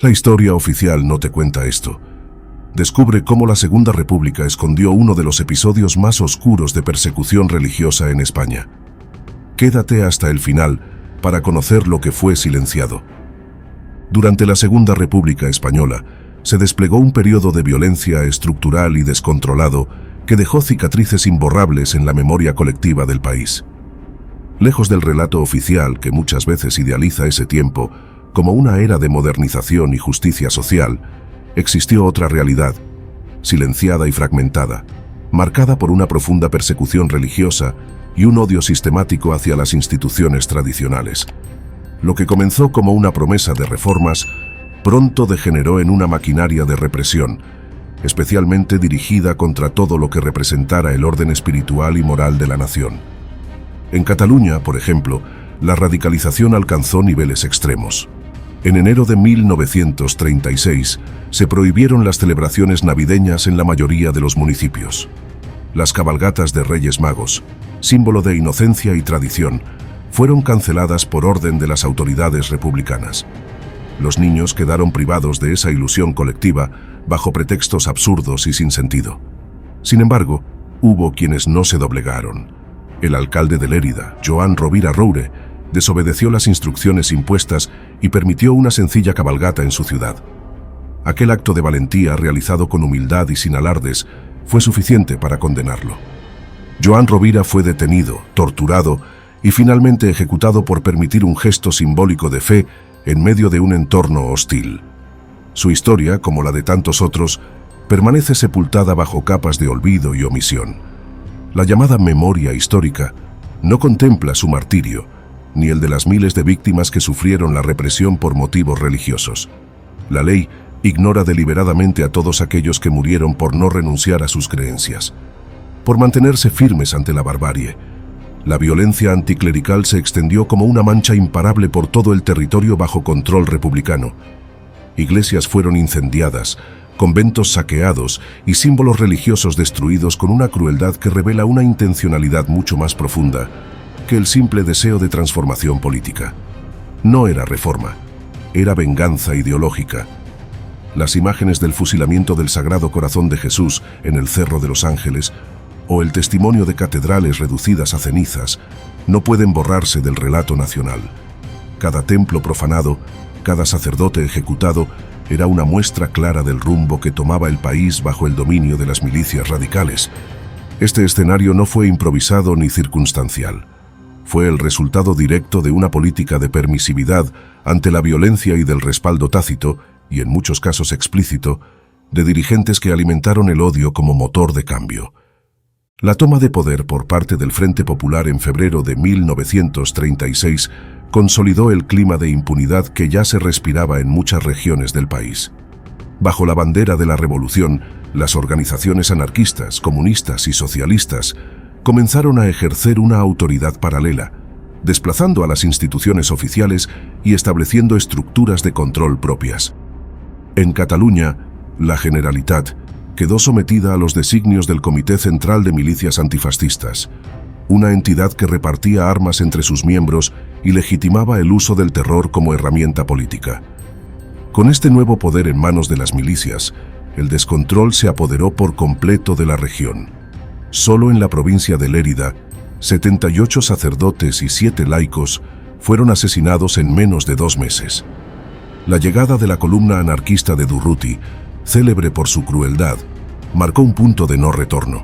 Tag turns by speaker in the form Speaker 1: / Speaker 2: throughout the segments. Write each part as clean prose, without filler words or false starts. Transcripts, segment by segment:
Speaker 1: La historia oficial no te cuenta esto. Descubre cómo la Segunda República escondió uno de los episodios más oscuros de persecución religiosa en España. Quédate hasta el final para conocer lo que fue silenciado. Durante la Segunda República Española, se desplegó un periodo de violencia estructural y descontrolado que dejó cicatrices imborrables en la memoria colectiva del país. Lejos del relato oficial que muchas veces idealiza ese tiempo como una era de modernización y justicia social, existió otra realidad, silenciada y fragmentada, marcada por una profunda persecución religiosa y un odio sistemático hacia las instituciones tradicionales. Lo que comenzó como una promesa de reformas, pronto degeneró en una maquinaria de represión, especialmente dirigida contra todo lo que representara el orden espiritual y moral de la nación. En Cataluña, por ejemplo, la radicalización alcanzó niveles extremos. En enero de 1936 se prohibieron las celebraciones navideñas en la mayoría de los municipios. Las cabalgatas de Reyes Magos, símbolo de inocencia y tradición, fueron canceladas por orden de las autoridades republicanas. Los niños quedaron privados de esa ilusión colectiva bajo pretextos absurdos y sin sentido. Sin embargo, hubo quienes no se doblegaron. El alcalde de Lérida, Joan Rovira Roure, desobedeció las instrucciones impuestas y permitió una sencilla cabalgata en su ciudad. Aquel acto de valentía, realizado con humildad y sin alardes, fue suficiente para condenarlo. Joan Rovira fue detenido, torturado y finalmente ejecutado por permitir un gesto simbólico de fe en medio de un entorno hostil. Su historia, como la de tantos otros, permanece sepultada bajo capas de olvido y omisión. La llamada memoria histórica no contempla su martirio, ni el de las miles de víctimas que sufrieron la represión por motivos religiosos. La ley ignora deliberadamente a todos aquellos que murieron por no renunciar a sus creencias, por mantenerse firmes ante la barbarie. La violencia anticlerical se extendió como una mancha imparable por todo el territorio bajo control republicano. Iglesias fueron incendiadas, conventos saqueados y símbolos religiosos destruidos con una crueldad que revela una intencionalidad mucho más profunda que el simple deseo de transformación política. No era reforma, era venganza ideológica. Las imágenes del fusilamiento del Sagrado Corazón de Jesús en el Cerro de los Ángeles o el testimonio de catedrales reducidas a cenizas no pueden borrarse del relato nacional. Cada templo profanado, cada sacerdote ejecutado, era una muestra clara del rumbo que tomaba el país bajo el dominio de las milicias radicales. Este escenario no fue improvisado ni circunstancial. Fue el resultado directo de una política de permisividad ante la violencia y del respaldo tácito, y en muchos casos explícito, de dirigentes que alimentaron el odio como motor de cambio. La toma de poder por parte del Frente Popular en febrero de 1936 consolidó el clima de impunidad que ya se respiraba en muchas regiones del país. Bajo la bandera de la revolución, las organizaciones anarquistas, comunistas y socialistas comenzaron a ejercer una autoridad paralela, desplazando a las instituciones oficiales y estableciendo estructuras de control propias. En Cataluña, la Generalitat quedó sometida a los designios del Comité Central de Milicias Antifascistas, una entidad que repartía armas entre sus miembros y legitimaba el uso del terror como herramienta política. Con este nuevo poder en manos de las milicias, el descontrol se apoderó por completo de la región. Solo en la provincia de Lérida, 78 sacerdotes y 7 laicos fueron asesinados en menos de 2 meses. La llegada de la columna anarquista de Durruti, célebre por su crueldad, marcó un punto de no retorno.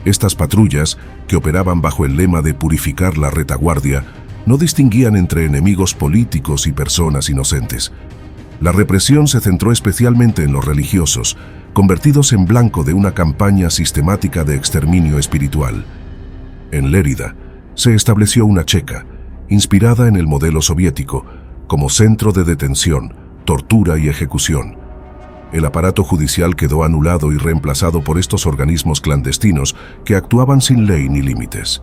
Speaker 1: Estas patrullas, que operaban bajo el lema de purificar la retaguardia, no distinguían entre enemigos políticos y personas inocentes. La represión se centró especialmente en los religiosos, convertidos en blanco de una campaña sistemática de exterminio espiritual. En Lérida se estableció una checa, inspirada en el modelo soviético, como centro de detención, tortura y ejecución. El aparato judicial quedó anulado y reemplazado por estos organismos clandestinos que actuaban sin ley ni límites.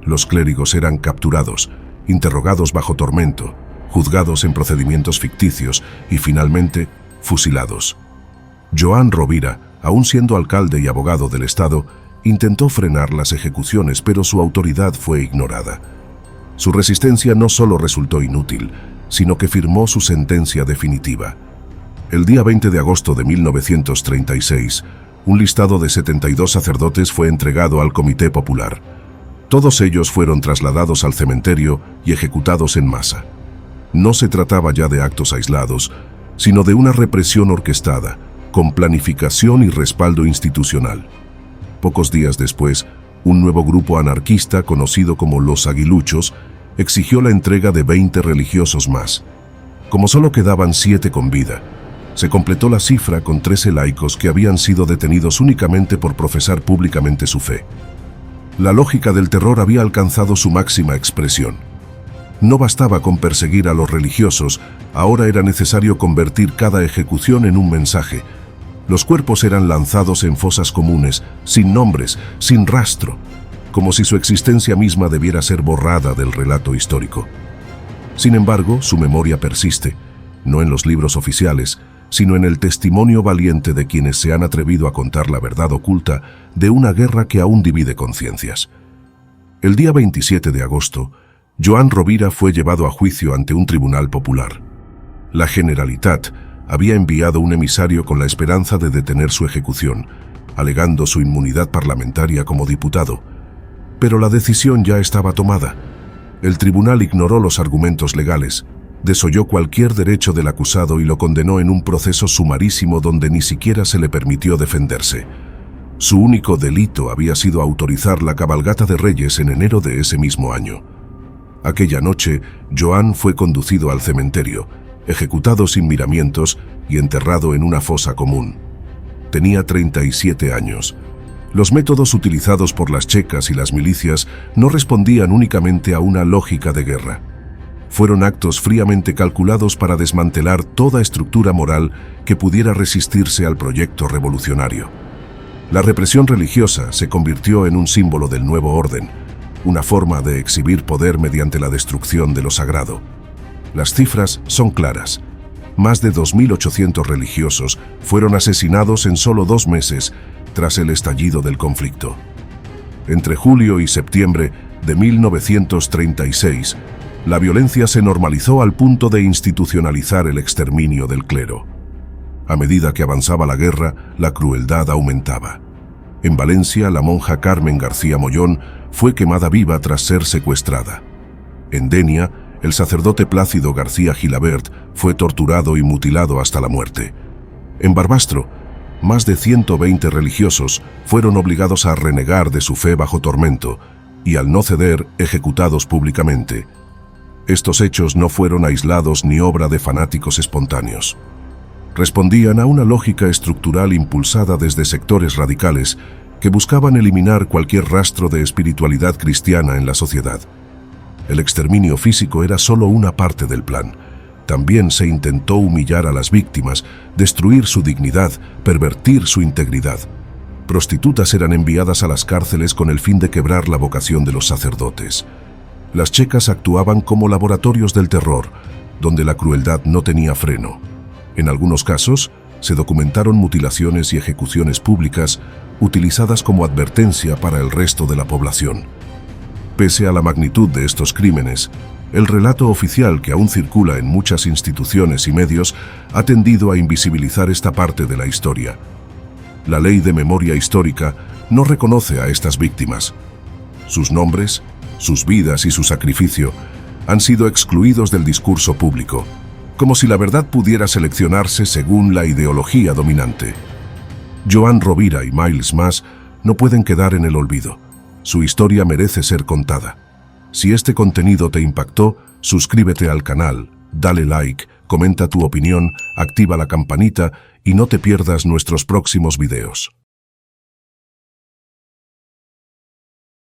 Speaker 1: Los clérigos eran capturados, interrogados bajo tormento, juzgados en procedimientos ficticios y finalmente fusilados. Joan Rovira, aún siendo alcalde y abogado del Estado, intentó frenar las ejecuciones, pero su autoridad fue ignorada. Su resistencia no solo resultó inútil, sino que firmó su sentencia definitiva. El día 20 de agosto de 1936, un listado de 72 sacerdotes fue entregado al Comité Popular. Todos ellos fueron trasladados al cementerio y ejecutados en masa. No se trataba ya de actos aislados, sino de una represión orquestada, con planificación y respaldo institucional. Pocos días después, un nuevo grupo anarquista, conocido como los Aguiluchos, exigió la entrega de 20 religiosos más. Como solo quedaban 7 con vida, se completó la cifra con 13 laicos que habían sido detenidos únicamente por profesar públicamente su fe. La lógica del terror había alcanzado su máxima expresión. No bastaba con perseguir a los religiosos, ahora era necesario convertir cada ejecución en un mensaje. Los cuerpos eran lanzados en fosas comunes, sin nombres, sin rastro, como si su existencia misma debiera ser borrada del relato histórico. Sin embargo, su memoria persiste, no en los libros oficiales, sino en el testimonio valiente de quienes se han atrevido a contar la verdad oculta de una guerra que aún divide conciencias. El día 27 de agosto, Joan Rovira fue llevado a juicio ante un tribunal popular. La Generalitat había enviado un emisario con la esperanza de detener su ejecución, alegando su inmunidad parlamentaria como diputado. Pero la decisión ya estaba tomada. El tribunal ignoró los argumentos legales, desoyó cualquier derecho del acusado y lo condenó en un proceso sumarísimo donde ni siquiera se le permitió defenderse. Su único delito había sido autorizar la cabalgata de Reyes en enero de ese mismo año. Aquella noche, Joan fue conducido al cementerio, ejecutado sin miramientos y enterrado en una fosa común. Tenía 37 años. Los métodos utilizados por las checas y las milicias no respondían únicamente a una lógica de guerra. Fueron actos fríamente calculados para desmantelar toda estructura moral que pudiera resistirse al proyecto revolucionario. La represión religiosa se convirtió en un símbolo del nuevo orden, una forma de exhibir poder mediante la destrucción de lo sagrado. Las cifras son claras. Más de 2.800 religiosos fueron asesinados en solo 2 meses tras el estallido del conflicto. Entre julio y septiembre de 1936, la violencia se normalizó al punto de institucionalizar el exterminio del clero. A medida que avanzaba la guerra, la crueldad aumentaba. En Valencia, la monja Carmen García Mollón fue quemada viva tras ser secuestrada. En Denia, el sacerdote Plácido García Gilabert fue torturado y mutilado hasta la muerte. En Barbastro, más de 120 religiosos fueron obligados a renegar de su fe bajo tormento y, al no ceder, ejecutados públicamente. Estos hechos no fueron aislados ni obra de fanáticos espontáneos. Respondían a una lógica estructural impulsada desde sectores radicales que buscaban eliminar cualquier rastro de espiritualidad cristiana en la sociedad. El exterminio físico era solo una parte del plan. También se intentó humillar a las víctimas, destruir su dignidad, pervertir su integridad. Prostitutas eran enviadas a las cárceles con el fin de quebrar la vocación de los sacerdotes. Las checas actuaban como laboratorios del terror, donde la crueldad no tenía freno. En algunos casos, se documentaron mutilaciones y ejecuciones públicas utilizadas como advertencia para el resto de la población. Pese a la magnitud de estos crímenes, el relato oficial que aún circula en muchas instituciones y medios ha tendido a invisibilizar esta parte de la historia. La ley de memoria histórica no reconoce a estas víctimas. Sus nombres, sus vidas y su sacrificio han sido excluidos del discurso público, como si la verdad pudiera seleccionarse según la ideología dominante. Joan Rovira y miles más no pueden quedar en el olvido. Su historia merece ser contada. Si este contenido te impactó, suscríbete al canal, dale like, comenta tu opinión, activa la campanita y no te pierdas nuestros próximos videos.